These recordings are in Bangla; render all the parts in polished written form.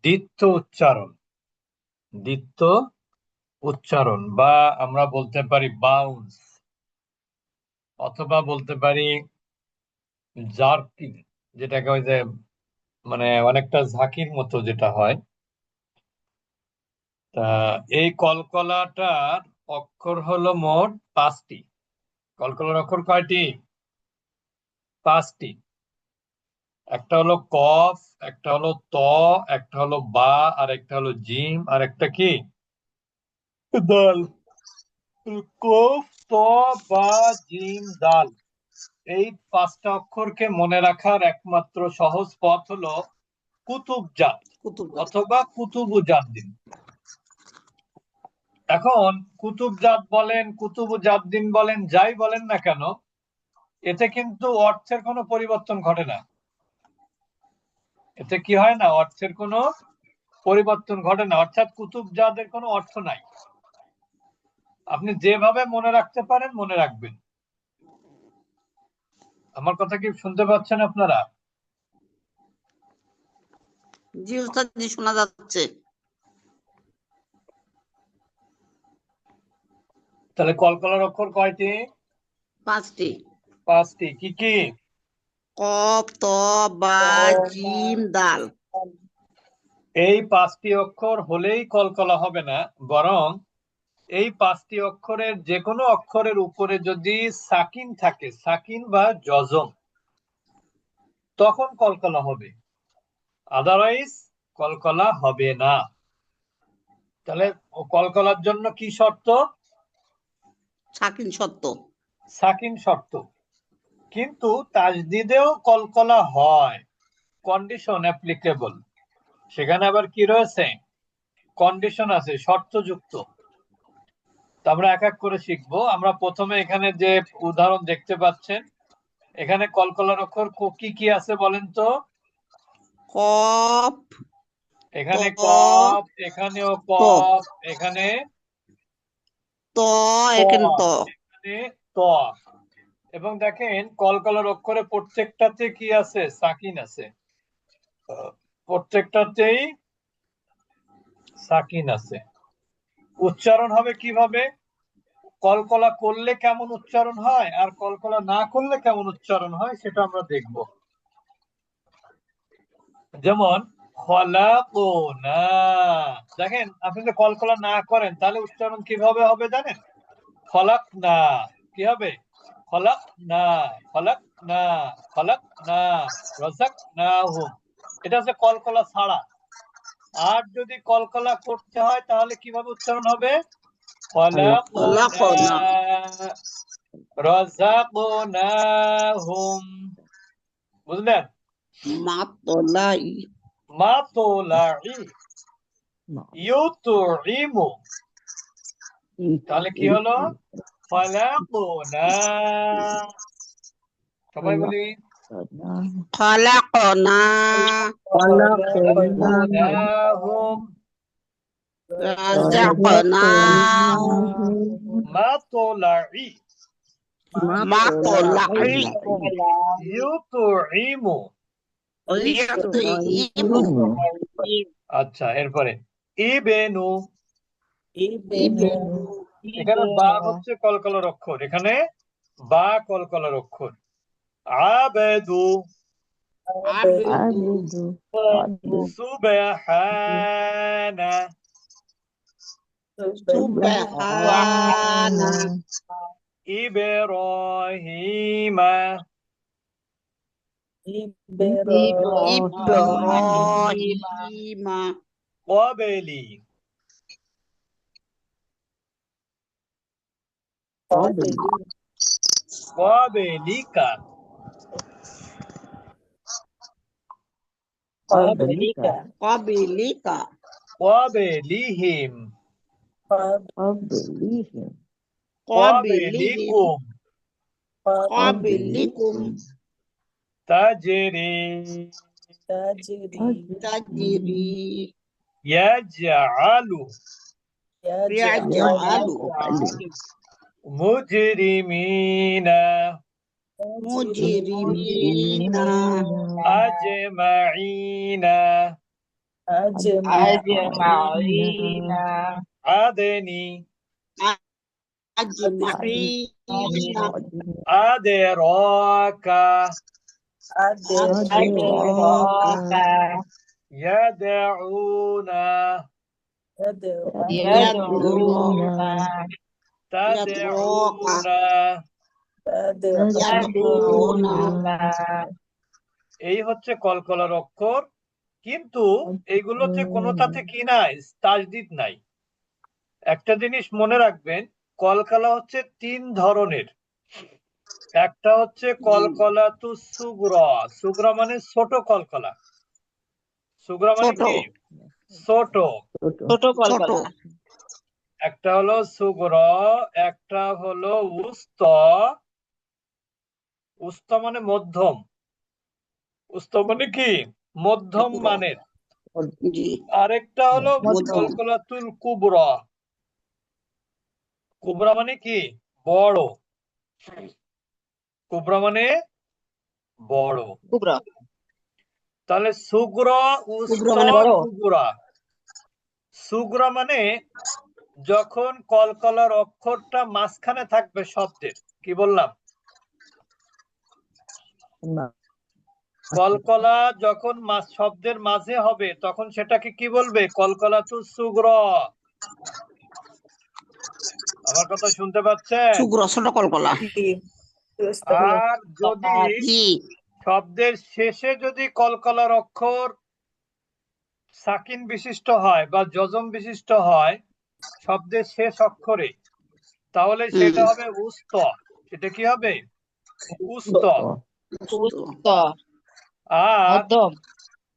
দ্বিত্ব উচ্চারণ। দ্বিত্ব উচ্চারণ বা আমরা বলতে পারি বাউন্স, অথবা বলতে পারি জার্কিং, যেটাকে ওই যে মানে অনেকটা ঝাঁকির মতো যেটা হয়। তা এই কলকলাটার অক্ষর হলো মোট 5টি। কলকলার অক্ষর কয়টি? 5টি। একটা হলো কফ, একটা হলো ত, একটা হলো বা, আর একটা হলো জিম, আর একটা কি দাল। কফ, ত, বা, জিম, দাল, এই 5টা অক্ষরকে মনে রাখার একমাত্র সহজ পথ হলো কুতুবজাত অথবা কুতুবুজাদ্দিন। এখন কুতুবজাত বলেন, কুতুবুজাদ্দিন বলেন, যাই বলেন না কেন, এতে কিন্তু অর্থের কোনো পরিবর্তন ঘটে না। এতে কি হয় না? অর্থের কোনো পরিবর্তন ঘটে না, অর্থাৎ কুতুবজাতের কোনো অর্থ নাই। আপনি যেভাবে মনে রাখতে পারেন মনে রাখবেন। আমার কথা কি শুনতে পাচ্ছেন আপনারা? জি উস্তাদ, জি শোনা যাচ্ছে। তাহলে কলকলার অক্ষর কয়টি? 5টি। 5টি। কি কি? কফ, ত, বা, জিম, দাল। এই 5টি অক্ষর হলেই কলকলা হবে না, বরং এই 5টি অক্ষরের যে কোনো অক্ষরের উপরে যদি সাকিন থাকে, সাকিন বা জজম, তখন কলকলা হবে, আদারওয়াইজ কলকলা হবে না। তাহলে কলকলার জন্য কি শর্ত? সাকিন শর্ত। সাকিন শর্ত। কিন্তু তাজদিদেও কলকলা হয়, কন্ডিশন অ্যাপ্লিকেবল। সেখানে আবার কি রয়েছে? কন্ডিশন আছে, শর্তযুক্ত। তো আমরা এক এক করে শিখবো। আমরা প্রথমে এখানে যে উদাহরণ দেখতে পাচ্ছেন, এখানে কলকলার অক্ষর কি কি আছে বলেন তো? কফ, এখানে ত, কফ, এখানেও কফ, এখানে ত, এখানে ত। এখানে ত। এবং দেখেন কলকলার অক্ষরে প্রত্যেকটাতে কি আছে? সাকিন আছে, প্রত্যেকটাতেই সাকিন আছে। উচ্চারণ হবে কিভাবে? কলকলা করলে কেমন উচ্চারণ হয় আর কলকলা না করলে কেমন উচ্চারণ হয় সেটা আমরা দেখব। যেমন খলাকনা, দেখেন আপনি যদি কলকলা না করেন তাহলে উচ্চারণ কিভাবে হবে জানেন? খলাক না। কি হবে? খলাক না, খলাক না, খলাক না, রসাক না হুম। এটা হচ্ছে কলকলা ছাড়া। আর যদি কলকলা করতে হয় তাহলে কিভাবে উচ্চারণ হবে? খলাকনা, রযাকনাহুম। বুঝলেন? মাতলাই, মাতলাই, ইউতুইমু। তাহলে কি হলো? খলাকনা। সবাই বলি খলাকনা, খলাকনাহুম, রাযাকনাহুম, মাতলাই, মাতলাই, ইউতুইমু। ইউতইমু, আচ্ছা, এরপরে ইবেনু। ইবনু, এখানে বা হচ্ছে কলকলার অক্ষর, এখানে বা কলকলার অক্ষর। আবেদু, আবেদু, সুবহানা, সুবহানা, ইব্রাহিমা, ইব্রাহিমা, ক্বাবলি, ক্বাবলিকা, ক্বাবলিকা, ক্বাবলিহিম, ক্বাবলিহিম, ক্বাবলিকুম, ক্বাবলিকুম, তাজরি, তাজরি, ইয়াজআলু, ইয়াজআলু, মুজরিমিনা, মুজরিমিনা, আজমাইনা, أجمعين আদেনি أجمعين আদেরকা أدراك ইয়াদউনা يدعون তাদউনা يدعون এই হচ্ছে কলকলার অক্ষর, কিন্তু এইগুলোতে কোনোটাতে কি নাই, তাজদিদ নাই। একটা জিনিস মনে রাখবেন, কলকলা হচ্ছে 3 ধরনের। একটা হচ্ছে কলকলা তু সুগরা, সুগরা মানে ছোট কলকলা। সুগরা মানে ছোট কি? ছোট। ছোট ছোট কলকলা একটা হলো সুগর, একটা হলো উস্ত। উস্ত মানে মধ্যম। উস্ত মানে কি? মধ্যম মানের। জি আরেকটা হলো মধ্যম কলকলাতুল কুবরা। কুবরা মানে কি? বড়। কুবরা মানে বড়। কুবরা তাহলে সুগ্র, উস্ত, কুবরা মানে বড় কুবরা। সুগ্র মানে যখন কলকলার অক্ষরটা মাঝখানে থাকবে শব্দের, কি বললাম? কলকলা যখন শব্দের মাঝে হবে তখন সেটাকে কি বলবে? কলকলাতু সুগ্র। আমার কথা শুনতে পাচ্ছেন? সুগ্র ছোট কলকলা আর যদি জি শব্দের শেষে যদি কলকলার অক্ষর সাকিন বিশিষ্ট হয় বা যজম বিশিষ্ট হয় শব্দের শেষ অক্ষরে, তাহলে সেটা হবে উস্ত। সেটা কি হবে? উস্ত। উস্ত আর মধ্যম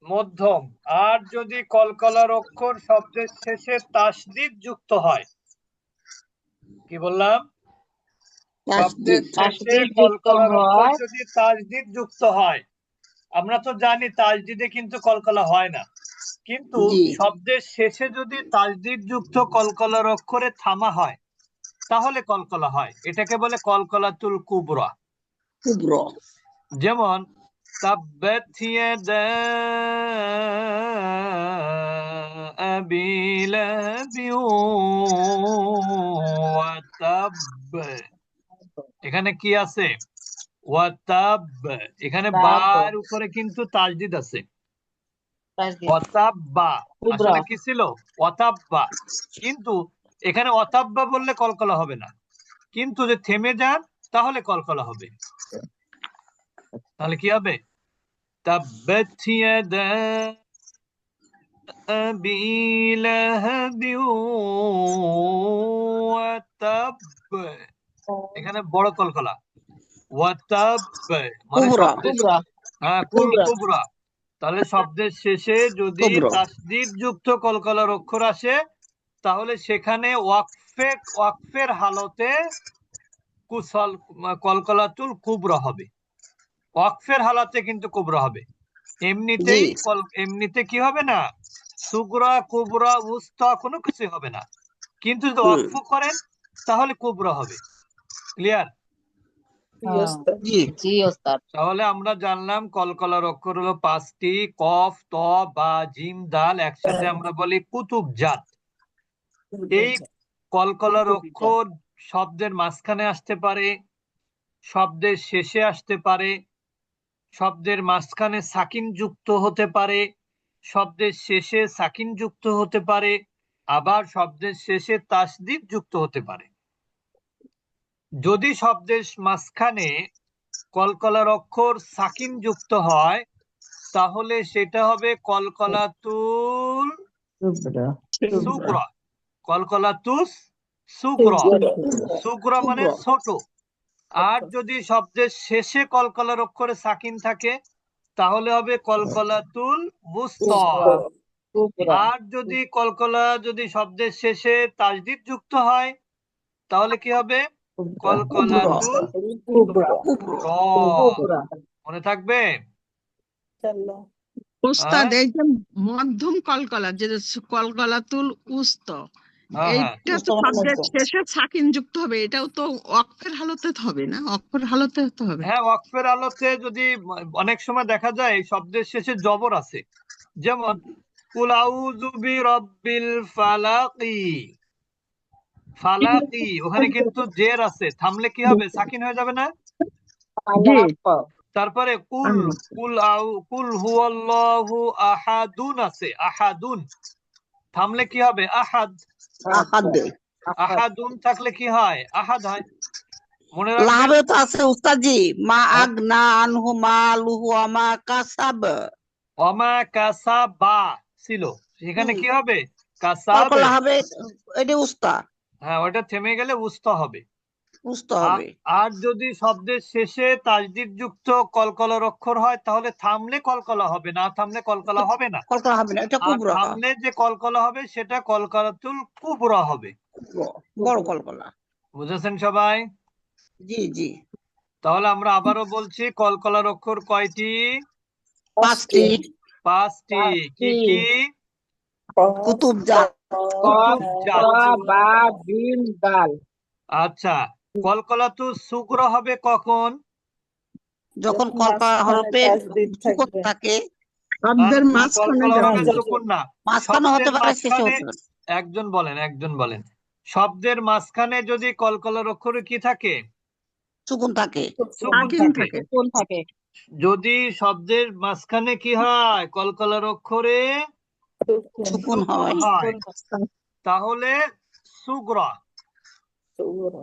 মধ্যম। আর যদি কলকলার অক্ষর শব্দের শেষে তাসদিদ যুক্ত হয়, কি বললাম? শব্দের শেষে তাসদিদ যুক্ত কলকলার অক্ষর হয় যদি তাসদিদ যুক্ত হয়, আমরা তো জানি তাসদিদে কিন্তু কলকলা হয় না, কিন্তু জি শব্দের শেষে যদি তাসদিদ যুক্ত কলকলার অক্ষরে থামা হয় তাহলে কলকলা হয়। এটাকে বলে কলকলাতুল কুবরা। কুব্র যেমন তাব্বাত ইয়াদা আবি লাহাবি ওয়া তাব। এখানে কি আছে? ওয়া তাব। এখানে তাব বার উপরে কিন্তু তাজদিদ আছে। তাসদিদ অতাব্বা কুবরা আসলে কি ছিল? অতাব্বা। কিন্তু এখানে অতাব্বা বললে কলকলা হবে না, কিন্তু যদি থেমে যান তাহলে কলকলা হবে। তাহলে কি হবে? তাব্বাত ইয়াদা আবি লাহাবি ওয়া তাব। এখানে বড় কলকলা। ওয়া তাব মানে কুবরা শব্দের, কুবরা হ্যাঁ, কুল কুবরা কুবরা। তাহলে শব্দের শেষে যদি কুব্র তাসদিদ যুক্ত কলকলার অক্ষর আসে তাহলে সেখানে ওয়াকফের হালতে কুসল কলকলাতুল কুবরা হবে। ওয়াকফের হালাতে কিন্তু কুবরা হবে। জি এমনিতে কি হবে না? সুগরা, কুবরা, উস্তা কোনো কিছু হবে না, কিন্তু যদি হুম ওয়াকফ করেন তাহলে কুবরা হবে। ক্লিয়ার? জি জি ওস্তাদ তাহলে আমরা জানলাম কলকলার অক্ষর হলো 5টি। কফ, ত, বা, জিম, দাল একসাথে আমরা বলি কুতুব জাত। এই কলকলার অক্ষর শব্দের মাঝখানে আসতে পারে, শব্দের শেষে আসতে পারে, শব্দের মাঝখানে সাকিন যুক্ত হতে পারে, শব্দের শেষে সাকিন যুক্ত হতে পারে, আবার শব্দের শেষে তাসদিদ যুক্ত হতে পারে। যদি শব্দের মাঝখানে কলকলার অক্ষর সাকিন যুক্ত হয় তাহলে সেটা হবে কলকলাতুল সুগরা। কলকলাতুস সুগরা। সুগরা মানে কুব্র ছোট। আর যদি শব্দের শেষে কলকলার অক্ষরে সাকিন থাকে তাহলে হবে কলকলাতুল বুস্তা। কুবরা আর যদি যদি শব্দের শেষে তাজদিদ যুক্ত হয় তাহলে কি হবে? কুব্র কলকলাতুল কুবরা কুব্র র। কুবরা মনে থাকবে? ওস্তাদ, হ্যাঁ, এই যে মধ্যম কলকলা, যে কলকলাতুল উস্ত, হ্যাঁ, হ্যাঁ। এইটা তো শব্দের শেষে সাকিন যুক্ত হবে, এটাও তো অক্ষর হালতে হবে না? অক্ষর হালতে হতে হবে। হ্যাঁ, ওয়াকফের আলোতে যদি অনেক সময় দেখা যায় শব্দের শেষে জবর আছে, যেমন কুল আউযু বিরাব্বিল ফালাকি, ফালাকি ওখানে কিন্তু জের আছে, থামলে কি হবে? সাকিন হয়ে যাবে না? জি তারপরে কুল, কুল হুয়াল্লাহু আহাদুন আছে, আহাদুন, থামলে কি হবে? আহাদ। আহাদ। আহাদুন থাকলে কি হয়? আহাদ হয়। মনে রাখবেন। লাভে তো আছে উস্তাদজি, মা হ্যাঁ। আগনা আনহু মালুহু আমা কাসাব। অমা কাসাবা ছিল, সেখানে কি হবে? কাসাবে। কলকলা হবে, এটি উস্তা, হ্যাঁ, ওটা থেমে গেলে উস্তা হবে। উস্তা হবে। আর যদি শব্দের শেষে তাজদিদ যুক্ত কলকলার অক্ষর হয় তাহলে থামলে কলকলা হবে, না থামলে কলকলা হবে না। কলকলা হবে না, এটা আর কুবরা, থামলে যে কলকলা হবে সেটা কলকলাতুল কুবরা হবে। বড় কলকলা। বুঝেছেন সবাই? জি জি। তাহলে আমরা আবারও বলছি, কলকলার অক্ষর কয়টি? 5টি। 5টি। কি কি? কুতুব জাত। কুতুব জাত। বা বিন দাল। আচ্ছা, কলকলাতু সুগরা হবে কখন? যখন কলকলা হরফের সুকুন থাকে, শব্দের মাঝখানে কলকলা হবে যখন সুকুন না, মাঝখানে হতে শব্দের পারে, শেষে মাঝখানে। হতে পারে। একজন বলেন, একজন বলেন। শব্দের মাঝখানে যদি কলকলার অক্ষরে কি থাকে? সুকুন থাকে। সুকুন সাকিন থাকে। থাকে। যদি শব্দের মাঝখানে কি হয়? কলকলার অক্ষরে সুকুন সুকুন হয়। হয়, তাহলে সুগরা।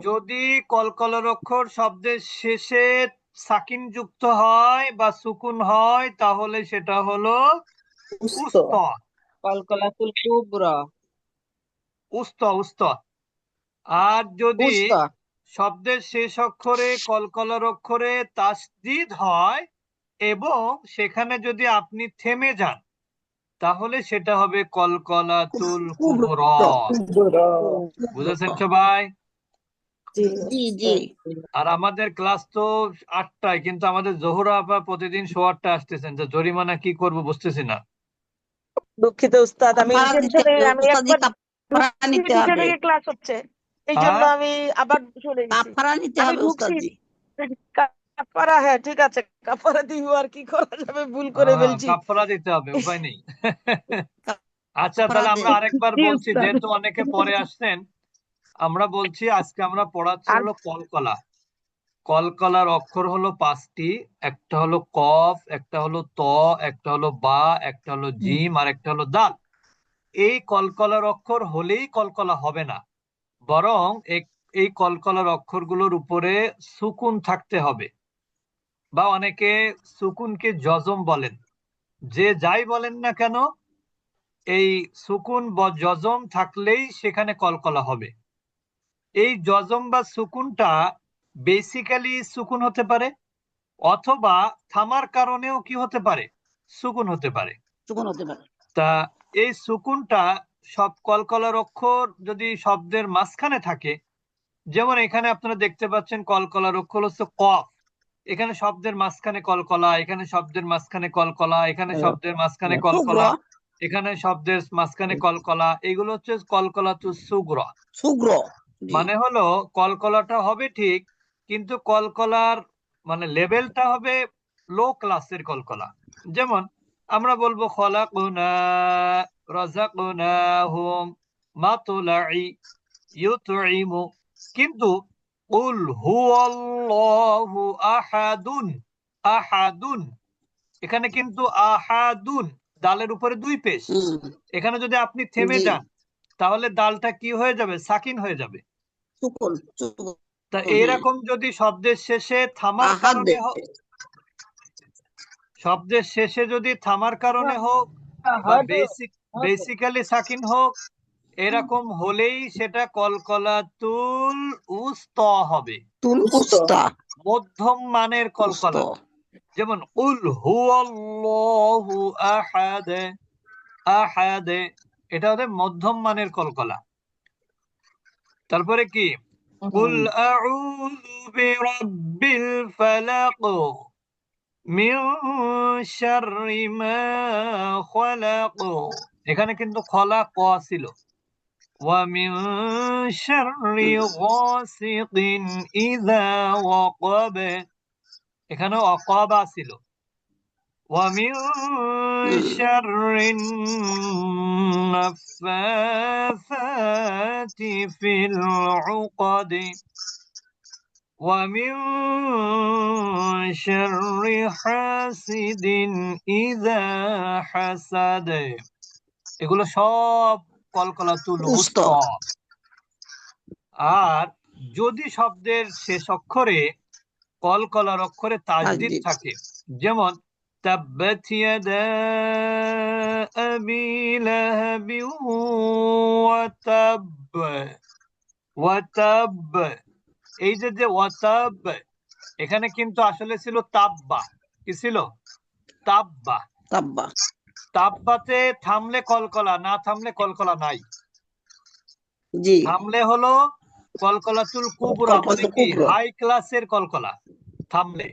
যদি কলকলার অক্ষর শব্দের শেষে সাকিন যুক্ত হয় বা সুকুন হয় তাহলে সেটা হলো উস্তা। কলকলাতুল কুবরা। উস্তা, উস্তা। আর যদি উস্তা। শব্দের শেষ অক্ষরে কলকলার অক্ষরে তাসদিদ হয় এবং সেখানে যদি আপনি থেমে যান তাহলে সেটা হবে কলকলাতুল কুবরা। বুঝেছেন সবাই? জি জি। আর আমাদের ক্লাস তো 8টায়, কিন্তু আমাদের জোহরা আপা প্রতিদিন 8:15 আসতেছেন, যে জরিমানা কি করব বুঝতেছি না। দুঃখিত উস্তাদ, আমি কাফারা দিতে টেনশনে হবে আমি উস্তাদজি, একবার কাফারা ঢুকছি, নিতে দুটো হবে। থেকে ক্লাস হচ্ছে, এই জন্য হ্যাঁ, আমি আবার চলে গেছি। কাফারা নিতে আমি হবে ঢুকছি, উস্তাদজি। কাফারা, হ্যাঁ ঠিক আছে, কাফারা দিব, আর কি করা যাবে, ভুল করে ফেলছি। কাফারা দিতে হবে, উপায় নেই। আচ্ছা, কাফারা তাহলে আমরা দেন। আরেকবার জি বলছি, উস্তাদ। যেহেতু অনেকে পরে আসছেন, আমরা বলছি আজকে আমরা পড়াচ্ছি আর হলো কলকলা। কলকলার অক্ষর হলো 5টি। একটা হলো কফ, একটা হলো ত, একটা হলো বা, একটা হলো জিম, আর একটা হলো দাল। এই কলকলার অক্ষর হলেই কলকলা হবে না, বরং এই কলকলার অক্ষরগুলোর উপরে সুকুন থাকতে হবে, বা অনেকে সুকুনকে জজম বলেন। যে যাই বলেন না কেন, এই সুকুন বা জজম থাকলেই সেখানে কলকলা হবে। এই জজম বা সুকুনটা বেসিক্যালি সুকুন হতে পারে, অথবা থামার কারণেও কি হতে পারে? সুকুন হতে পারে। সুকুন হতে পারে। তা এই সুকুনটা সব কলকলার অক্ষর যদি শব্দের মাঝখানে থাকে, যেমন এখানে আপনারা দেখতে পাচ্ছেন কলকলার অক্ষর হচ্ছে কফ, এখানে শব্দের মাঝখানে কলকলা, এখানে শব্দের মাঝখানে কলকলা, এখানে শব্দের মাঝখানে কলকলা, সুগ্র। এখানে শব্দের মাঝখানে কলকলা, এগুলো হচ্ছে কলকলা তু সুগ্রা। সুগ্র। জি। মানে হলো কলকলাটা হবে ঠিক, কিন্তু কলকলার মানে লেভেলটা হবে লো ক্লাসের কলকলা। যেমন আমরা বলবো খলাকুনা, রাযাকনাহুম, মাতুলাই, ইউতঈমু, কিন্তু কুল হুয়াল্লাহু আহাদুন, আহাদুন, এখানে কিন্তু আহাদুন দালের উপরে 2 পেশ। হুম। এখানে যদি আপনি থেমে জি। যান তাহলে দালটা কি হয়ে যাবে? সাকিন হয়ে যাবে। সুকুন। সুকুন। তা হ্যাঁ। এরকম যদি শব্দের শেষে থামার আহাদ কারণে দে। শব্দের শেষে যদি থামার কারণে হোক বা বেসিক্যালি সাকিন হোক, এরকম হলেই সেটা কলকলাতুল উস্তা হবে, তুল উস্তা। মধ্যম মানের উস্তা। কলকলা। যেমন কুল হুয়াল্লাহু আহাদ, আহাদ, এটা হচ্ছে মধ্যম মানের কলকলা। তারপরে কি? কুল আউযু বিরাব্বিল ফালাক, মিন শাররি মা খলাক, এখানে কিন্তু খলাক ছিল। ওয়া মিন শাররি গাসিকিন ইযা ওয়াকাব, এখানে ওয়াকাবা ছিল। ومن شر النفاثات في العقد ومن شر حاسد إذا حسد এগুলো সব কলকলাতুল উস্তা। উস্তা। আর যদি শব্দের শেষ অক্ষরে কলকলার অক্ষরে তাজদিদ তাজদিদ। থাকে, যেমন তাব্বাত ইয়াদা আবি লাহাবিন ওয়া তাব, ওয়া তাব, এই যে ওয়া তাব, এখানে কিন্তু আসলে ছিল তাব্বা। কি ছিল? তাব্বা। তাব্বা। তাব্বাতে থামলে কলকলা, না থামলে কলকলা নাই। জি। থামলে হলো কলকলাতুল কুবরা, মানে কলকলাতুল কি কুবরা। হাই ক্লাসের কলকলা থামলে।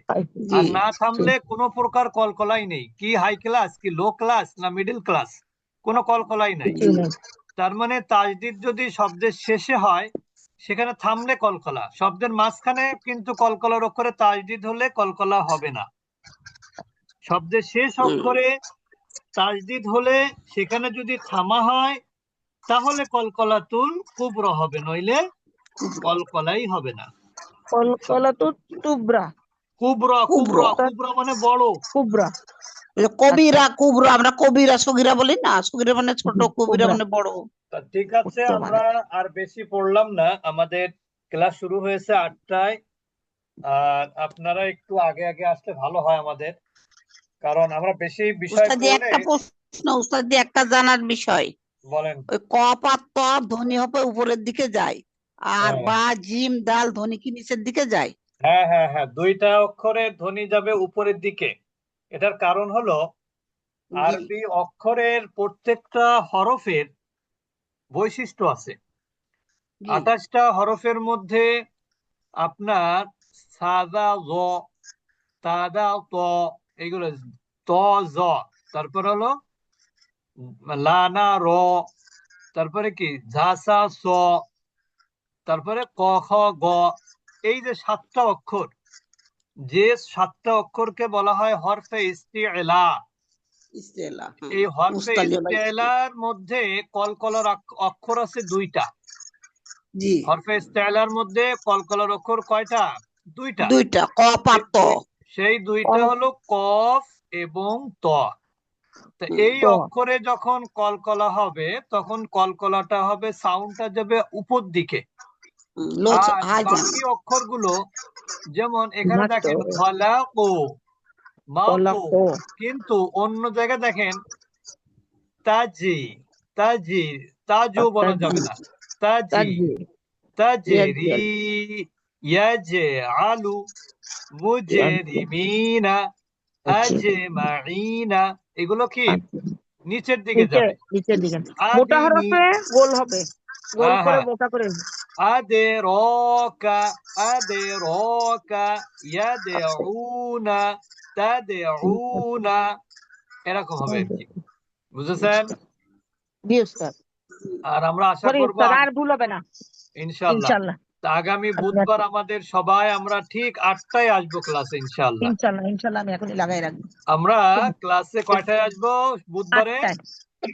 জি। আর না থামলে কোনো প্রকার কলকলাই নেই। কি হাই ক্লাস, কি লো ক্লাস, না মিডল ক্লাস, কোনো কলকলাই নাই। জি। তার মানে তাজদিদ যদি শব্দের শেষে হয় সেখানে থামলে কলকলা, শব্দের মাঝখানে কিন্তু কলকলার অক্ষরে তাজদিদ হলে কলকলা হবে না। শব্দের শেষ অক্ষরে তাজদিদ হলে সেখানে যদি থামা হয় তাহলে কলকলাতুল কুবরা হবে, নইলে কলকলাই হবে না। কলকলাতুল তুবরা। কুবরা, কুবরা। কুবরা, কুবরা মানে বড়। কুবরা। ওই যে কবিরা কুবরা, আমরা কবিরা সগিরা বলি না, সগিরা মানে ছোট, কবিরা কুবরা। মানে বড়। তা ঠিক আছে, বুঝতে আমরা আর বেশি পড়লাম না, আমাদের ক্লাস শুরু হয়েছে 8টায়। আর আপনারা একটু আগে আগে আসলে ভালো হয় আমাদের, কারণ আমরা বেশি বিষয় উস্তাদি পড়লে। একটা প্রশ্ন, উস্তাদি একটা জানার বিষয়, বলেন। ওই কফ আর ত ধ্বনি হবে উপরের দিকে যায়, আর হ্যাঁ বা জিম দাল ধ্বনি কি নিচের দিকে যায়? হ্যাঁ হ্যাঁ হ্যাঁ, দুইটা অক্ষরের ধ্বনি যাবে উপরের দিকে। এটার কারণ হলো জি। আরবি অক্ষরের প্রত্যেকটা হরফের বৈশিষ্ট্য আছে। জি। 28টা হরফের মধ্যে আপনার সাদা জ, তাদা ত, এইগুলো ত জ, তারপর হলো লানা র, তারপরে কি ঝাসা স, তারপরে ক খ গ, এই যে 7টা অক্ষর, যে 7টা অক্ষরকে বলা হয় হরফে ইস্তিলা। ইস্তেলা। এই হরফে মুস্তালি বা ইস্তিলার মধ্যে কলকলার অক্ষর আছে 2টা। জি। হরফে ইস্তিলার মধ্যে কলকলার অক্ষর কয়টা? 2টা। দুইটা, কফ আর ত। সেই 2টা হলো কফ এবং ত। তো এই ত। অক্ষরে যখন কলকলা হবে তখন কলকলাটা হবে, সাউন্ডটা যাবে উপর দিকে। লোচ আর হাই জান। বাকি অক্ষরগুলো, যেমন এখানে নাটো। দেখেন খলাকো, মাকো, কলাকো। কিন্তু অন্য জায়গায় দেখেন তাজি, তাজি, তাজও বলা যাবে না, তাজি, তাজি। তাজেরি, ইয়াজেল। ইয়াজে আলু, মুজেরিমিনা, আজমাইনা, এগুলো কি নিচের দিকে নিচে, যাবে। নিচের দিকে। মোটা আদিনি, হরফে গোল হবে, গোল হ্যাঁ করে হ্যাঁ, মোটা করে। আদেরকা, আদেরকা, ইয়াদেউনা, তাদেউনা, এরকম হবে আর কি। বুঝেছেন? জি উস্তাদ। আর আমরা আশা সরি করবো উস্তাদ, আর ভুল হবে না ইনশাল্লাহ ইনশাল্লাহ। তা আগামী বুধবার আমাদের সবাই আমরা ঠিক 8টায় আসবো ক্লাসে ইনশাল্লাহ। ইনশাল্লাহ, ইনশাল্লাহ আমি এখনই লাগাই রাখবো। আমরা ক্লাসে কয়টায় আসবো বুধবারে? 8টায়।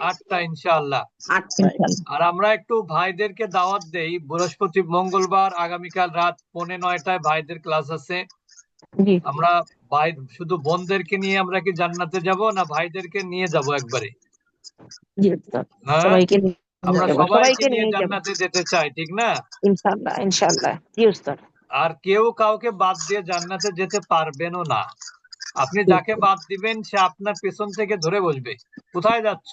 8টা ইনশাল্লাহ। 8টায়। ইনশাল্লাহ। আর আমরা একটু ভাইদেরকে দাওয়াত দেই, বৃহস্পতি মঙ্গলবার আগামীকাল রাত 8:45টায় ভাইদের ক্লাস আছে। জি আমরা ভাই শুধু বোনদেরকে নিয়ে আমরা কি জান্নাতে যাব, না ভাইদেরকে নিয়ে যাব একবারে? জি উস্তাদ, হ্যাঁ, সবাইকে নিয়ে আমরা যাবো, সবাইকে সবাইকে নিয়ে নিয়ে যাবো জান্নাতে যেতে চাই, ঠিক না? ইনশাল্লাহ, ইনশাল্লাহ। জি উস্তাদ। আর কেউ কাউকে বাদ দিয়ে জান্নাতে যেতে পারবেনও না। আপনি যাকে বাদ দিবেন সে আপনার পেছন থেকে ধরে বসবে, কোথায় যাচ্ছ?